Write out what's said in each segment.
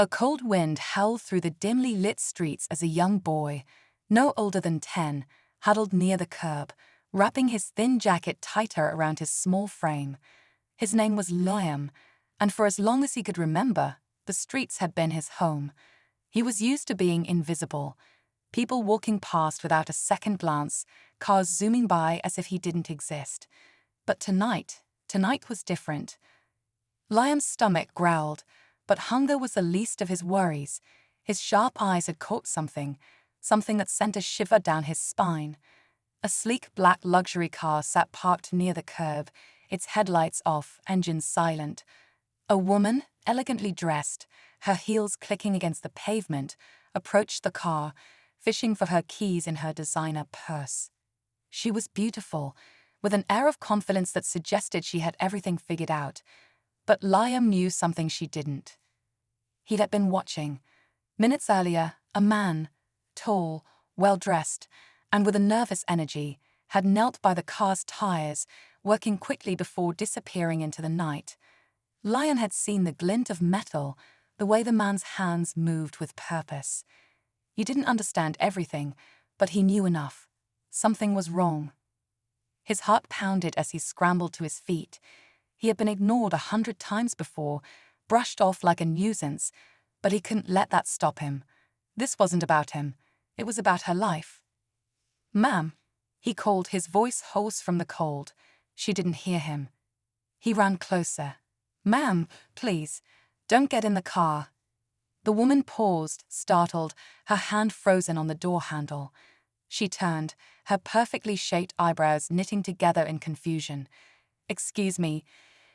A cold wind howled through the dimly lit streets as a young boy, no older than 10, huddled near the curb, wrapping his thin jacket tighter around his small frame. His name was Liam, and for as long as he could remember, the streets had been his home. He was used to being invisible, people walking past without a second glance, cars zooming by as if he didn't exist. But tonight was different. Liam's stomach growled, but hunger was the least of his worries. His sharp eyes had caught something that sent a shiver down his spine. A sleek black luxury car sat parked near the curb, its headlights off, engines silent. A woman, elegantly dressed, her heels clicking against the pavement, approached the car, fishing for her keys in her designer purse. She was beautiful, with an air of confidence that suggested she had everything figured out. But Liam knew something she didn't. He had been watching. Minutes earlier, a man, tall, well-dressed, and with a nervous energy, had knelt by the car's tires, working quickly before disappearing into the night. Liam had seen the glint of metal, the way the man's hands moved with purpose. He didn't understand everything, but he knew enough. Something was wrong. His heart pounded as he scrambled to his feet. He had been ignored 100 times before, brushed off like a nuisance, but he couldn't let that stop him. This wasn't about him. It was about her life. "Ma'am," he called, his voice hoarse from the cold. She didn't hear him. He ran closer. "Ma'am, please, don't get in the car." The woman paused, startled, her hand frozen on the door handle. She turned, her perfectly shaped eyebrows knitting together in confusion. "Excuse me,"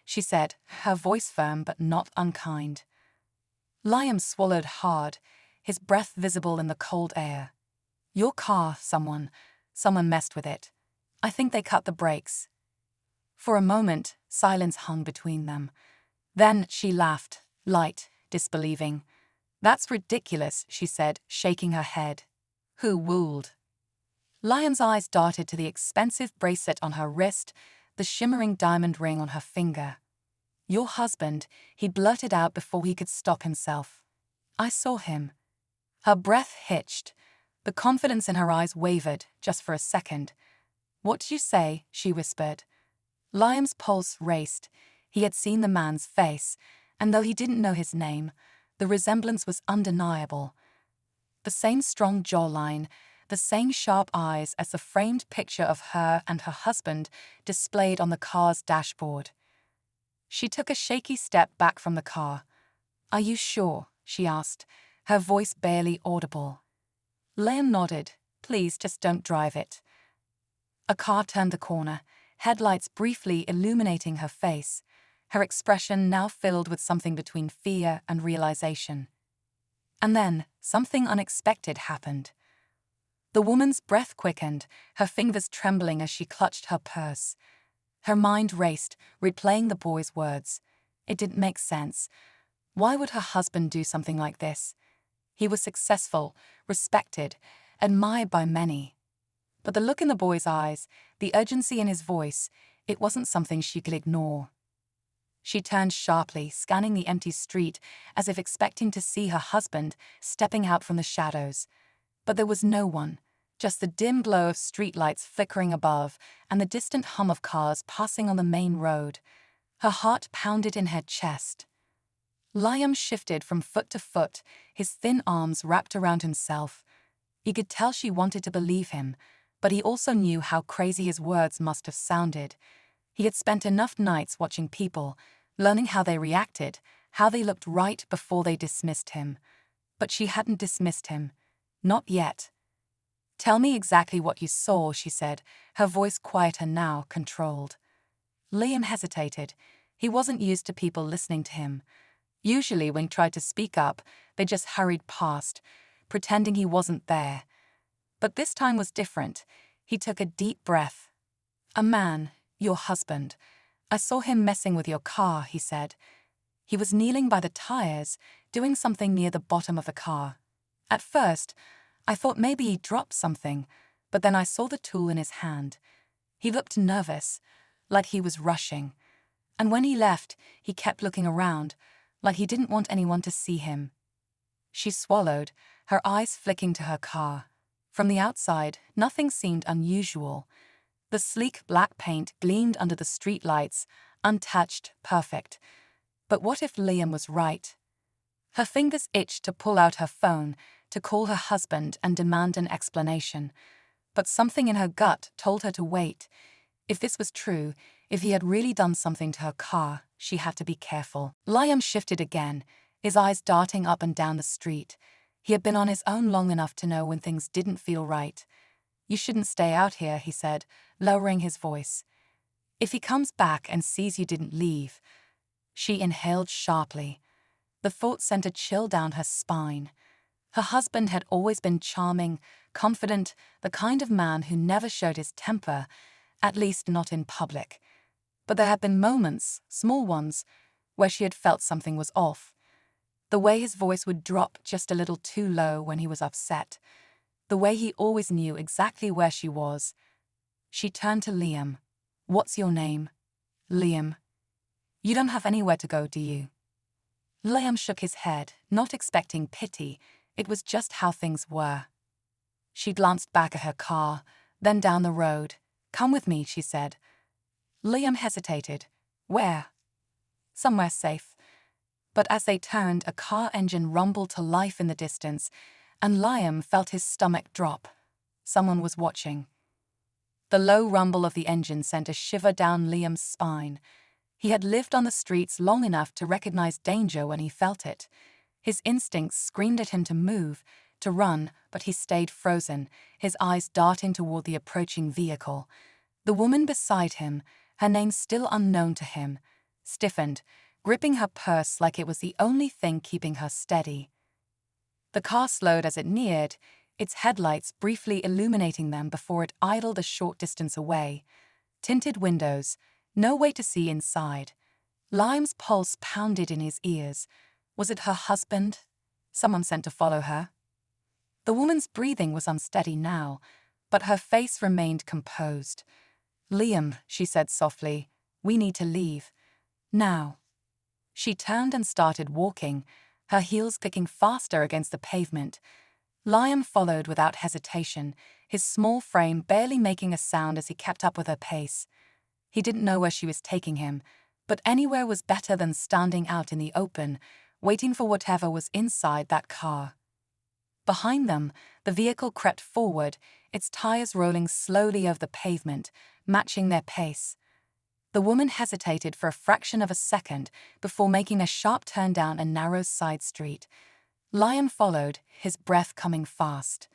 she said, her voice firm but not unkind. Liam swallowed hard, his breath visible in the cold air. "Your car, someone messed with it. I think they cut the brakes." For a moment, silence hung between them. Then she laughed, light, disbelieving. "That's ridiculous," she said, shaking her head. "Who wooled?" Liam's eyes darted to the expensive bracelet on her wrist, the shimmering diamond ring on her finger. "Your husband," he blurted out before he could stop himself. "I saw him." Her breath hitched. The confidence in her eyes wavered, just for a second. "What did you say?" she whispered. Liam's pulse raced. He had seen the man's face, and though he didn't know his name, the resemblance was undeniable. The same strong jawline, the same sharp eyes as the framed picture of her and her husband displayed on the car's dashboard. She took a shaky step back from the car. "Are you sure?" she asked, her voice barely audible. Liam nodded. "Please just don't drive it." A car turned the corner, headlights briefly illuminating her face, her expression now filled with something between fear and realization. And then, something unexpected happened. The woman's breath quickened, her fingers trembling as she clutched her purse. Her mind raced, replaying the boy's words. It didn't make sense. Why would her husband do something like this? He was successful, respected, admired by many. But the look in the boy's eyes, the urgency in his voice, it wasn't something she could ignore. She turned sharply, scanning the empty street, as if expecting to see her husband stepping out from the shadows. But there was no one, just the dim glow of streetlights flickering above and the distant hum of cars passing on the main road. Her heart pounded in her chest. Liam shifted from foot to foot, his thin arms wrapped around himself. He could tell she wanted to believe him, but he also knew how crazy his words must have sounded. He had spent enough nights watching people, learning how they reacted, how they looked right before they dismissed him. But she hadn't dismissed him. Not yet. "Tell me exactly what you saw," she said, her voice quieter now, controlled. Liam hesitated. He wasn't used to people listening to him. Usually when he tried to speak up, they just hurried past, pretending he wasn't there. But this time was different. He took a deep breath. "A man, your husband. I saw him messing with your car," he said. He was kneeling by the tires, doing something near the bottom of the car. At first, I thought maybe he dropped something, but then I saw the tool in his hand. He looked nervous, like he was rushing. And when he left, he kept looking around, like he didn't want anyone to see him. She swallowed, her eyes flicking to her car. From the outside, nothing seemed unusual. The sleek black paint gleamed under the streetlights, untouched, perfect. But what if Liam was right? Her fingers itched to pull out her phone, to call her husband and demand an explanation. But something in her gut told her to wait. If this was true, if he had really done something to her car, she had to be careful. Liam shifted again, his eyes darting up and down the street. He had been on his own long enough to know when things didn't feel right. "You shouldn't stay out here," he said, lowering his voice. "If he comes back and sees you didn't leave." She inhaled sharply. The thought sent a chill down her spine. Her husband had always been charming, confident, the kind of man who never showed his temper, at least not in public. But there had been moments, small ones, where she had felt something was off. The way his voice would drop just a little too low when he was upset. The way he always knew exactly where she was. She turned to Liam. "What's your name?" "Liam." "You don't have anywhere to go, do you?" Liam shook his head, not expecting pity. It was just how things were. She glanced back at her car, then down the road. "Come with me," she said. Liam hesitated. "Where?" "Somewhere safe." But as they turned, a car engine rumbled to life in the distance, and Liam felt his stomach drop. Someone was watching. The low rumble of the engine sent a shiver down Liam's spine. He had lived on the streets long enough to recognize danger when he felt it. His instincts screamed at him to move, to run, but he stayed frozen, his eyes darting toward the approaching vehicle. The woman beside him, her name still unknown to him, stiffened, gripping her purse like it was the only thing keeping her steady. The car slowed as it neared, its headlights briefly illuminating them before it idled a short distance away. Tinted windows, no way to see inside. Liam's pulse pounded in his ears. Was it her husband? Someone sent to follow her? The woman's breathing was unsteady now, but her face remained composed. "Liam," she said softly, "we need to leave. Now." She turned and started walking, her heels clicking faster against the pavement. Liam followed without hesitation, his small frame barely making a sound as he kept up with her pace. He didn't know where she was taking him, but anywhere was better than standing out in the open, waiting for whatever was inside that car. Behind them, the vehicle crept forward, its tires rolling slowly over the pavement, matching their pace. The woman hesitated for a fraction of a second before making a sharp turn down a narrow side street. Liam followed, his breath coming fast.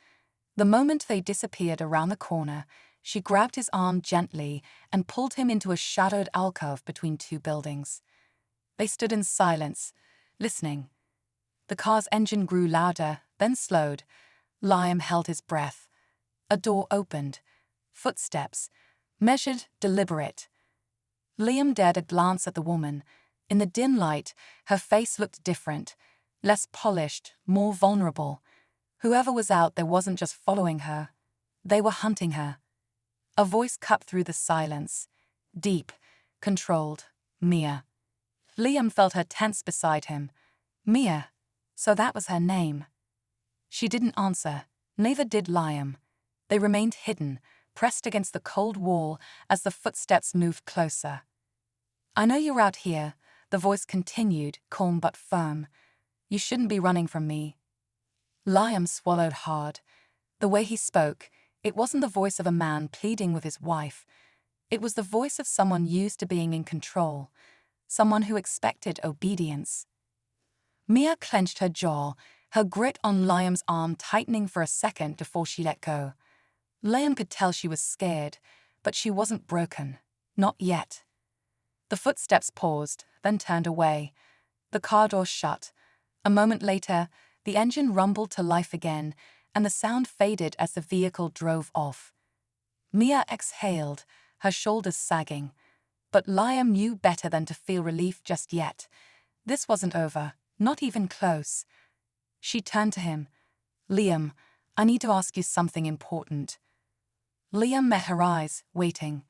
The moment they disappeared around the corner, she grabbed his arm gently and pulled him into a shadowed alcove between two buildings. They stood in silence, listening. The car's engine grew louder, then slowed. Liam held his breath. A door opened. Footsteps. Measured, deliberate. Liam dared a glance at the woman. In the dim light, her face looked different. Less polished, more vulnerable. Whoever was out there wasn't just following her. They were hunting her. A voice cut through the silence. Deep, controlled. "Mia." Liam felt her tense beside him. Mia. So that was her name. She didn't answer. Neither did Liam. They remained hidden, pressed against the cold wall as the footsteps moved closer. "I know you're out here," the voice continued, calm but firm. "You shouldn't be running from me." Liam swallowed hard. The way he spoke, it wasn't the voice of a man pleading with his wife. It was the voice of someone used to being in control, someone who expected obedience. Mia clenched her jaw, her grip on Liam's arm tightening for a second before she let go. Liam could tell she was scared, but she wasn't broken. Not yet. The footsteps paused, then turned away. The car door shut. A moment later, the engine rumbled to life again, and the sound faded as the vehicle drove off. Mia exhaled, her shoulders sagging. But Liam knew better than to feel relief just yet. This wasn't over, not even close. She turned to him. "Liam, I need to ask you something important." Liam met her eyes, waiting.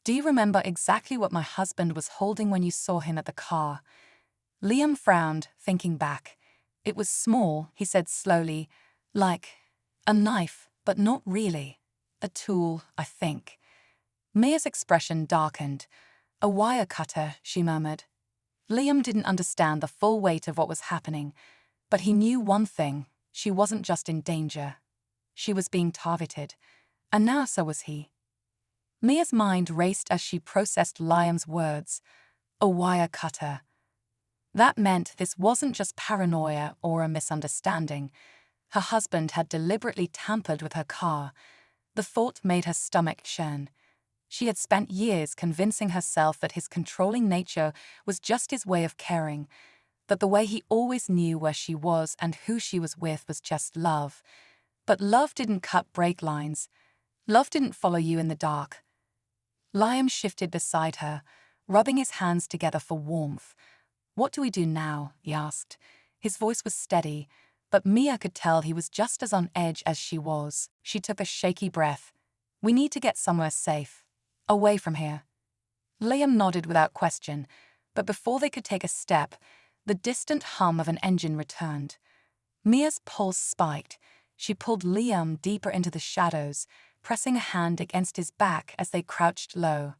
"Do you remember exactly what my husband was holding when you saw him at the car?" Liam frowned, thinking back. It was small, he said slowly, like a knife, but not really. A tool, I think. Mia's expression darkened. A wire cutter, she murmured. Liam didn't understand the full weight of what was happening, but he knew one thing: she wasn't just in danger. She was being targeted, and now so was he. Mia's mind raced as she processed Liam's words. A wire cutter. That meant this wasn't just paranoia or a misunderstanding. Her husband had deliberately tampered with her car. The thought made her stomach churn. She had spent years convincing herself that his controlling nature was just his way of caring, that the way he always knew where she was and who she was with was just love. But love didn't cut brake lines. Love didn't follow you in the dark. Liam shifted beside her, rubbing his hands together for warmth. "What do we do now?" he asked. His voice was steady, but Mia could tell he was just as on edge as she was. She took a shaky breath. "We need to get somewhere safe. Away from here." Liam nodded without question, but before they could take a step, the distant hum of an engine returned. Mia's pulse spiked. She pulled Liam deeper into the shadows, pressing a hand against his back as they crouched low.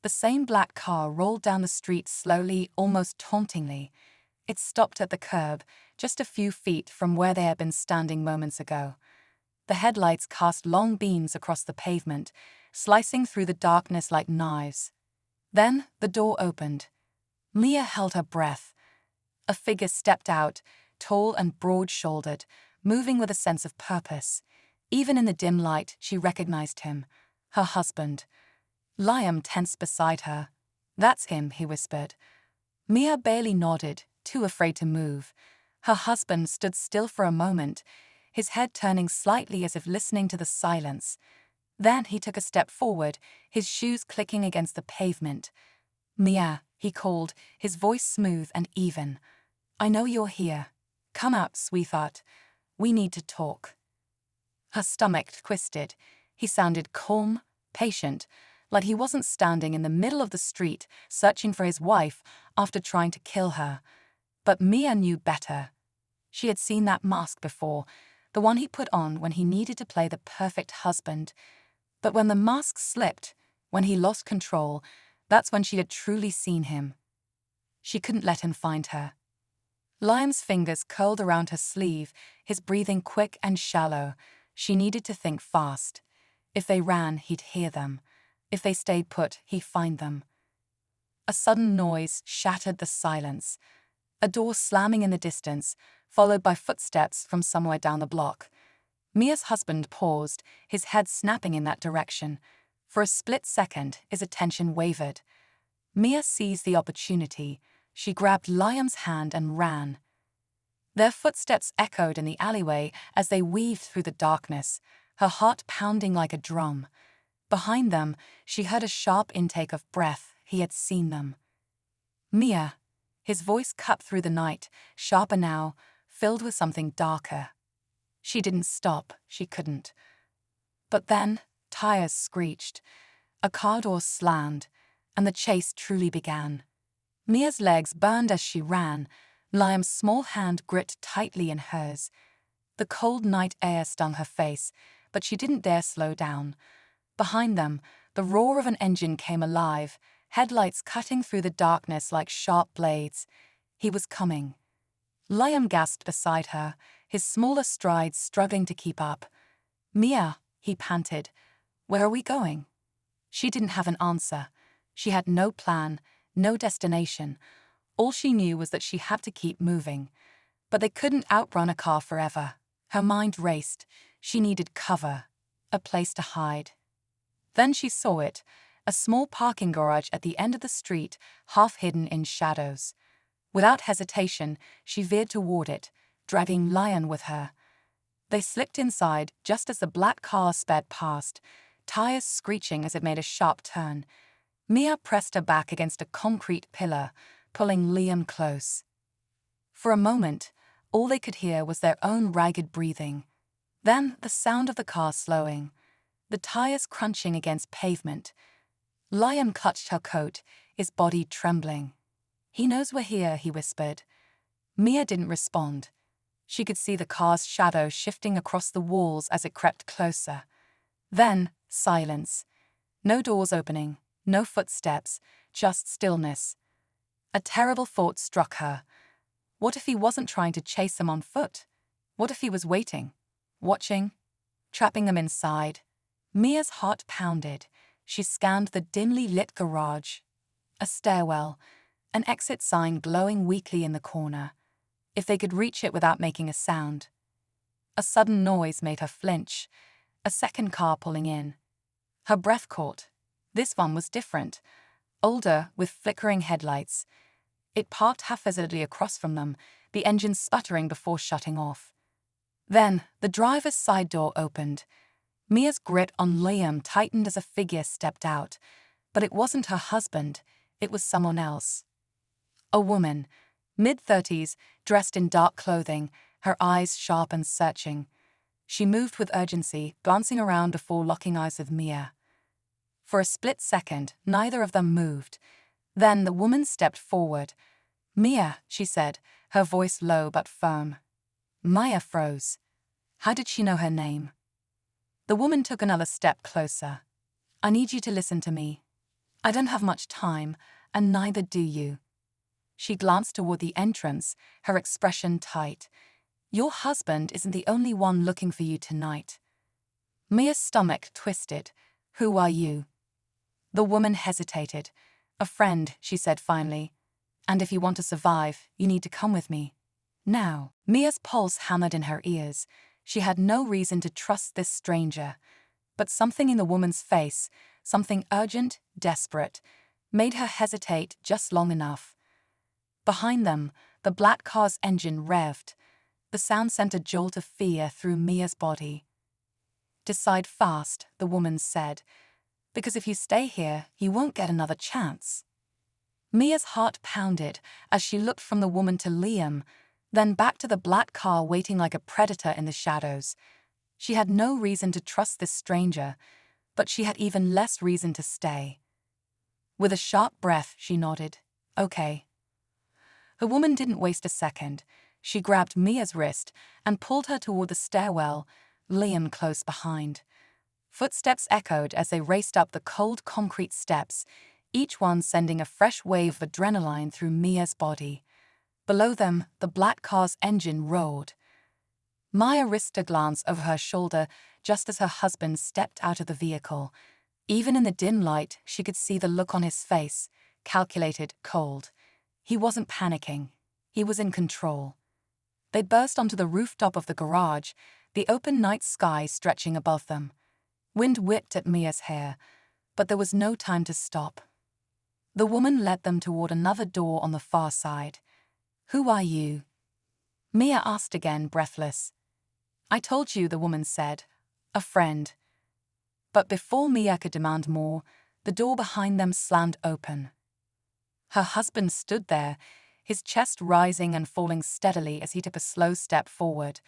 The same black car rolled down the street slowly, almost tauntingly. It stopped at the curb, just a few feet from where they had been standing moments ago. The headlights cast long beams across the pavement, slicing through the darkness like knives. Then the door opened. Mia held her breath. A figure stepped out, tall and broad-shouldered, moving with a sense of purpose. Even in the dim light, she recognized him. Her husband. Liam tensed beside her. "That's him," he whispered. Mia barely nodded, too afraid to move. Her husband stood still for a moment, his head turning slightly as if listening to the silence. Then he took a step forward, his shoes clicking against the pavement. "Mia," he called, his voice smooth and even. "I know you're here. Come out, sweetheart. We need to talk." Her stomach twisted. He sounded calm, patient, like he wasn't standing in the middle of the street searching for his wife after trying to kill her. But Mia knew better. She had seen that mask before, the one he put on when he needed to play the perfect husband. But when the mask slipped, when he lost control, that's when she had truly seen him. She couldn't let him find her. Liam's fingers curled around her sleeve, his breathing quick and shallow. She needed to think fast. If they ran, he'd hear them. If they stayed put, he'd find them. A sudden noise shattered the silence. A door slamming in the distance, followed by footsteps from somewhere down the block. Mia's husband paused, his head snapping in that direction. For a split second, his attention wavered. Mia seized the opportunity. She grabbed Liam's hand and ran. Their footsteps echoed in the alleyway as they weaved through the darkness, her heart pounding like a drum. Behind them, she heard a sharp intake of breath. He had seen them. "Mia." His voice cut through the night, sharper now, filled with something darker. She didn't stop. She couldn't. But then, tires screeched. A car door slammed, and the chase truly began. Mia's legs burned as she ran. Liam's small hand gripped tightly in hers. The cold night air stung her face, but she didn't dare slow down. Behind them, the roar of an engine came alive, headlights cutting through the darkness like sharp blades. He was coming. Liam gasped beside her, his smaller strides struggling to keep up. "Mia," he panted. "Where are we going?" She didn't have an answer. She had no plan, no destination. All she knew was that she had to keep moving. But they couldn't outrun a car forever. Her mind raced. She needed cover, a place to hide. Then she saw it, a small parking garage at the end of the street, half hidden in shadows. Without hesitation, she veered toward it, dragging Liam with her. They slipped inside just as the black car sped past, tires screeching as it made a sharp turn. Mia pressed her back against a concrete pillar, pulling Liam close. For a moment, all they could hear was their own ragged breathing. Then the sound of the car slowing, the tires crunching against pavement. Liam clutched her coat, his body trembling. "He knows we're here," he whispered. Mia didn't respond. She could see the car's shadow shifting across the walls as it crept closer. Then, silence. No doors opening, no footsteps, just stillness. A terrible thought struck her. What if he wasn't trying to chase them on foot? What if he was waiting, watching, trapping them inside? Mia's heart pounded. She scanned the dimly lit garage. A stairwell, an exit sign glowing weakly in the corner. If they could reach it without making a sound. A sudden noise made her flinch. A second car pulling in. Her breath caught. This one was different. Older, with flickering headlights. It parked haphazardly across from them, the engine sputtering before shutting off. Then, the driver's side door opened. Mia's grip on Liam tightened as a figure stepped out. But it wasn't her husband, it was someone else. A woman, mid-30s, dressed in dark clothing, her eyes sharp and searching. She moved with urgency, glancing around before locking eyes with Mia. For a split second, neither of them moved. Then the woman stepped forward. "Mia," she said, her voice low but firm. Mia froze. How did she know her name? The woman took another step closer. "I need you to listen to me. I don't have much time, and neither do you." She glanced toward the entrance, her expression tight. "Your husband isn't the only one looking for you tonight." Mia's stomach twisted. "Who are you?" The woman hesitated. "A friend," she said finally. "And if you want to survive, you need to come with me. Now." Mia's pulse hammered in her ears. She had no reason to trust this stranger. But something in the woman's face, something urgent, desperate, made her hesitate just long enough. Behind them, the black car's engine revved. The sound sent a jolt of fear through Mia's body. "Decide fast," the woman said, "because if you stay here, you won't get another chance." Mia's heart pounded as she looked from the woman to Liam, then back to the black car waiting like a predator in the shadows. She had no reason to trust this stranger, but she had even less reason to stay. With a sharp breath, she nodded. "Okay." The woman didn't waste a second. She grabbed Mia's wrist and pulled her toward the stairwell, Liam close behind. Footsteps echoed as they raced up the cold concrete steps, each one sending a fresh wave of adrenaline through Mia's body. Below them, the black car's engine roared. Mia risked a glance over her shoulder just as her husband stepped out of the vehicle. Even in the dim light, she could see the look on his face, calculated, cold. He wasn't panicking. He was in control. They burst onto the rooftop of the garage, the open night sky stretching above them. Wind whipped at Mia's hair, but there was no time to stop. The woman led them toward another door on the far side. "Who are you?" Mia asked again, breathless. "I told you," the woman said. "A friend." But before Mia could demand more, the door behind them slammed open. Her husband stood there, his chest rising and falling steadily as he took a slow step forward.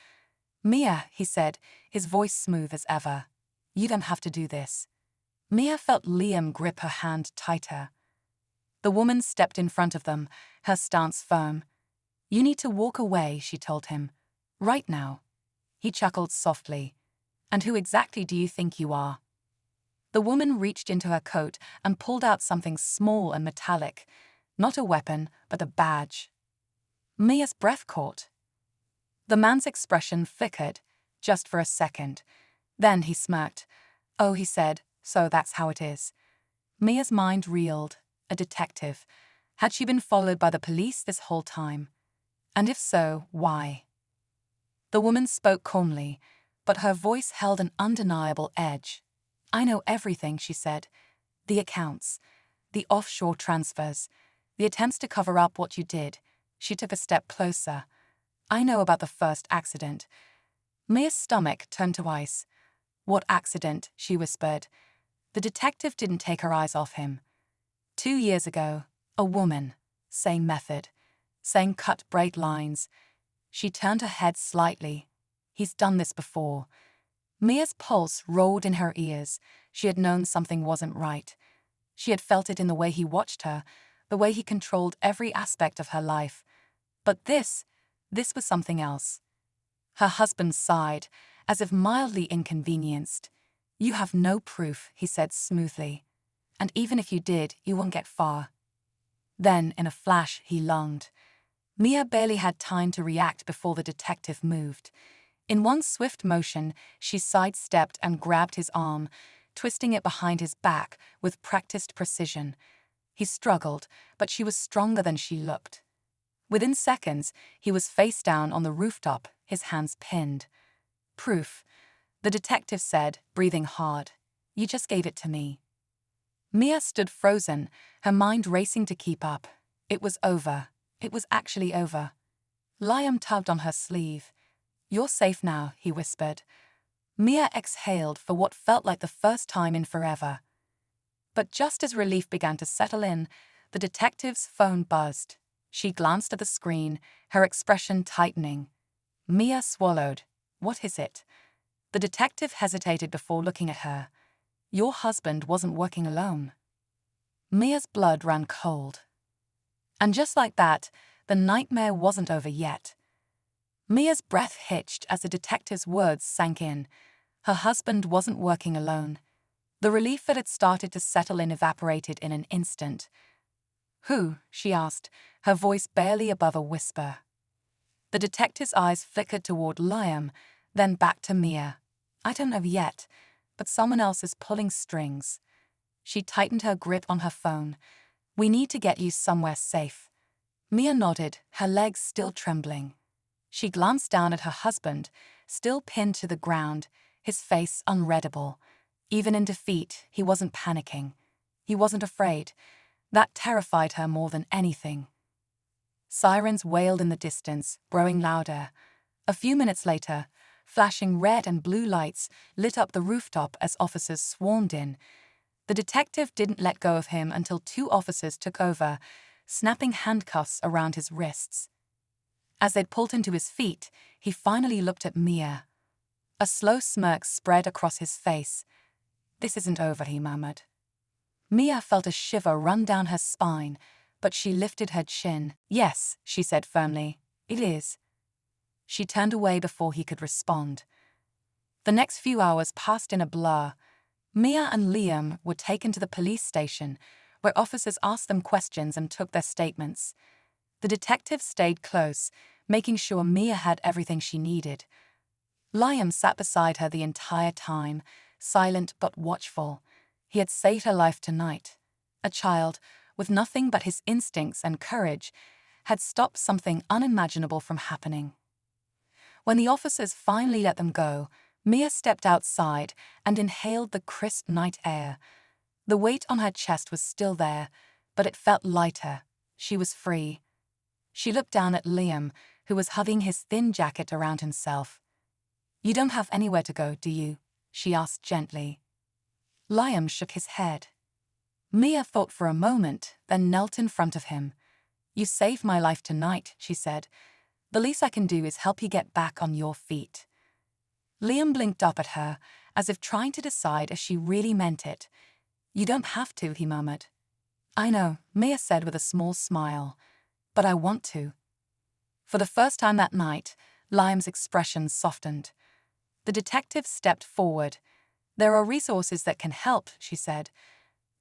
"Mia," he said, his voice smooth as ever. "You don't have to do this." Mia felt Liam grip her hand tighter. The woman stepped in front of them, her stance firm. "You need to walk away," she told him. "Right now." He chuckled softly. "And who exactly do you think you are?" The woman reached into her coat and pulled out something small and metallic. Not a weapon, but a badge. Mia's breath caught. The man's expression flickered, just for a second. Then he smirked. "Oh," he said, "so that's how it is." Mia's mind reeled. A detective. Had she been followed by the police this whole time? And if so, why? The woman spoke calmly, but her voice held an undeniable edge. "I know everything," she said. "The accounts, the offshore transfers, the attempts to cover up what you did." She took a step closer. "I know about the first accident." Mia's stomach turned to ice. "What accident?" she whispered. The detective didn't take her eyes off him. 2 years ago, a woman. Same method. Same cut bright lines. She turned her head slightly. "He's done this before." Mia's pulse rolled in her ears. She had known something wasn't right. She had felt it in the way he watched her, the way he controlled every aspect of her life. But this, this was something else. Her husband sighed, as if mildly inconvenienced. "You have no proof," he said smoothly. "And even if you did, you won't get far." Then, in a flash, he lunged. Mia barely had time to react before the detective moved. In one swift motion, she sidestepped and grabbed his arm, twisting it behind his back with practiced precision. He struggled, but she was stronger than she looked. Within seconds, he was face down on the rooftop, his hands pinned. "Proof," the detective said, breathing hard. "You just gave it to me." Mia stood frozen, her mind racing to keep up. It was over. It was actually over. Liam tugged on her sleeve. "You're safe now," he whispered. Mia exhaled for what felt like the first time in forever. But just as relief began to settle in, the detective's phone buzzed. She glanced at the screen, her expression tightening. Mia swallowed. "What is it?" The detective hesitated before looking at her. "Your husband wasn't working alone." Mia's blood ran cold. And just like that, the nightmare wasn't over yet. Mia's breath hitched as the detective's words sank in. Her husband wasn't working alone. The relief that had started to settle in evaporated in an instant. "Who?" she asked, her voice barely above a whisper. The detective's eyes flickered toward Liam, then back to Mia. "I don't know yet, but someone else is pulling strings." She tightened her grip on her phone. "We need to get you somewhere safe." Mia nodded, her legs still trembling. She glanced down at her husband, still pinned to the ground, his face unreadable. Even in defeat, he wasn't panicking. He wasn't afraid. That terrified her more than anything. Sirens wailed in the distance, growing louder. A few minutes later, flashing red and blue lights lit up the rooftop as officers swarmed in. The detective didn't let go of him until 2 officers took over, snapping handcuffs around his wrists. As they'd pulled him to his feet, he finally looked at Mia. A slow smirk spread across his face. "This isn't over," he murmured. Mia felt a shiver run down her spine, but she lifted her chin. "Yes," she said firmly, "it is." She turned away before he could respond. The next few hours passed in a blur. Mia and Liam were taken to the police station, where officers asked them questions and took their statements. The detective stayed close, making sure Mia had everything she needed. Liam sat beside her the entire time, silent but watchful. He had saved her life tonight. A child, with nothing but his instincts and courage, had stopped something unimaginable from happening. When the officers finally let them go, Mia stepped outside and inhaled the crisp night air. The weight on her chest was still there, but it felt lighter. She was free. She looked down at Liam, who was hugging his thin jacket around himself. "You don't have anywhere to go, do you?" she asked gently. Liam shook his head. Mia thought for a moment, then knelt in front of him. "You saved my life tonight," she said. "The least I can do is help you get back on your feet." Liam blinked up at her, as if trying to decide if she really meant it. "You don't have to," he murmured. "I know," Mia said with a small smile. "But I want to." For the first time that night, Liam's expression softened. The detective stepped forward. "There are resources that can help," she said.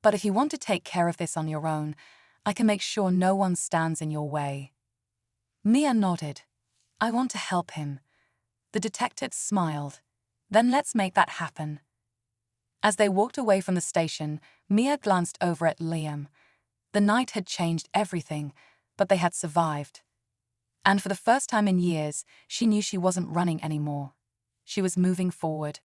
"But if you want to take care of this on your own, I can make sure no one stands in your way." Mia nodded. "I want to help him." The detective smiled. "Then let's make that happen." As they walked away from the station, Mia glanced over at Liam. The night had changed everything, but they had survived. And for the first time in years, she knew she wasn't running anymore. She was moving forward.